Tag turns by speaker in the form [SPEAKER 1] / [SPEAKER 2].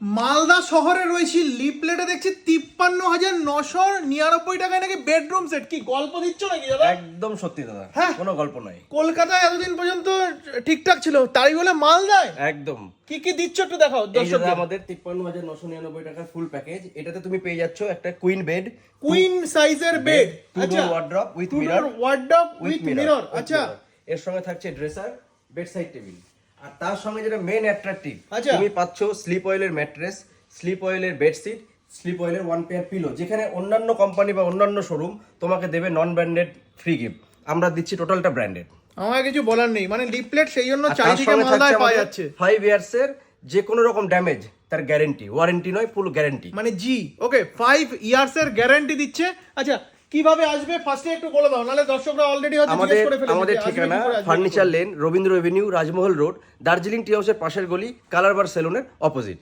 [SPEAKER 1] মালদা শহরে রয়েছি, লিফলেটে দেখছি 53,999 টাকায় নাকি বেডরুম সেট। কি গল্প দিচ্ছ নাকি দাদা?
[SPEAKER 2] একদম সত্যি দাদা,
[SPEAKER 1] হ্যাঁ,
[SPEAKER 2] কোনো গল্প নাই।
[SPEAKER 1] কলকাতায় এতদিন পর্যন্ত ঠিকঠাক ছিল, তাই বলে মালদায়
[SPEAKER 2] একদম
[SPEAKER 1] কি কি দিচ্ছ একটু দেখাও
[SPEAKER 2] এই
[SPEAKER 1] দর্শকদের।
[SPEAKER 2] দাদা আমাদের 53,999 টাকার ফুল প্যাকেজ। এটাতে তুমি পেয়ে যাচ্ছ একটা কুইন বেড,
[SPEAKER 1] কুইন সাইজের বেড,
[SPEAKER 2] আচ্ছা, wardrobe with
[SPEAKER 1] two
[SPEAKER 2] mirror,
[SPEAKER 1] door wardrobe with mirror. আচ্ছা,
[SPEAKER 2] এর সঙ্গে থাকছে ড্রেসার, বেড সাইড টেবিল, আর তার সঙ্গে যেটা মেন অ্যাট্রাকটিভ,
[SPEAKER 1] আচ্ছা।
[SPEAKER 2] তুমি পাচ্ছ স্লিপ অয়েলের ম্যাট্রেস, স্লিপ অয়েলের বেডশিট, স্লিপ অয়েলের ওয়ান পেয়ার পিলো, যেখানে অন্যান্য কোম্পানি বা অন্যান্য শোরুম তোমাকে দেবে নন ব্র্যান্ডেড ফ্রি গিফট, আমরা দিচ্ছি টোটালটা ব্র্যান্ডেড।
[SPEAKER 1] আমার কিছু বলার নেই, মানে লিফলেট সেই জন্য চারিদিকে মালদায় পাওয়া যাচ্ছে।
[SPEAKER 2] 5 ইয়ার্স এর যে কোনো রকম ড্যামেজ তার গ্যারান্টি, ওয়ারেন্টি নয়, ফুল গ্যারান্টি।
[SPEAKER 1] মানে জি ওকে 5 ইয়ার্স এর গ্যারান্টি দিচ্ছে। আচ্ছা, কিভাবে আসবে ফার্স্টে একটু বলে দাও, নালে দর্শকরা অলরেডি হয়তো জিজ্ঞেস করে ফেলেছে
[SPEAKER 2] আমাদের
[SPEAKER 1] যে আসবে
[SPEAKER 2] ঠিকানা
[SPEAKER 1] কি করে, আসবে কি
[SPEAKER 2] ফার্নিচার
[SPEAKER 1] করে।
[SPEAKER 2] লেন, রবীন্দ্র এভিনিউ, রাজমহল রোড, দার্জিলিং টি হাউসের পাশের গলি, কালারবার সেলুনের অপোজিট।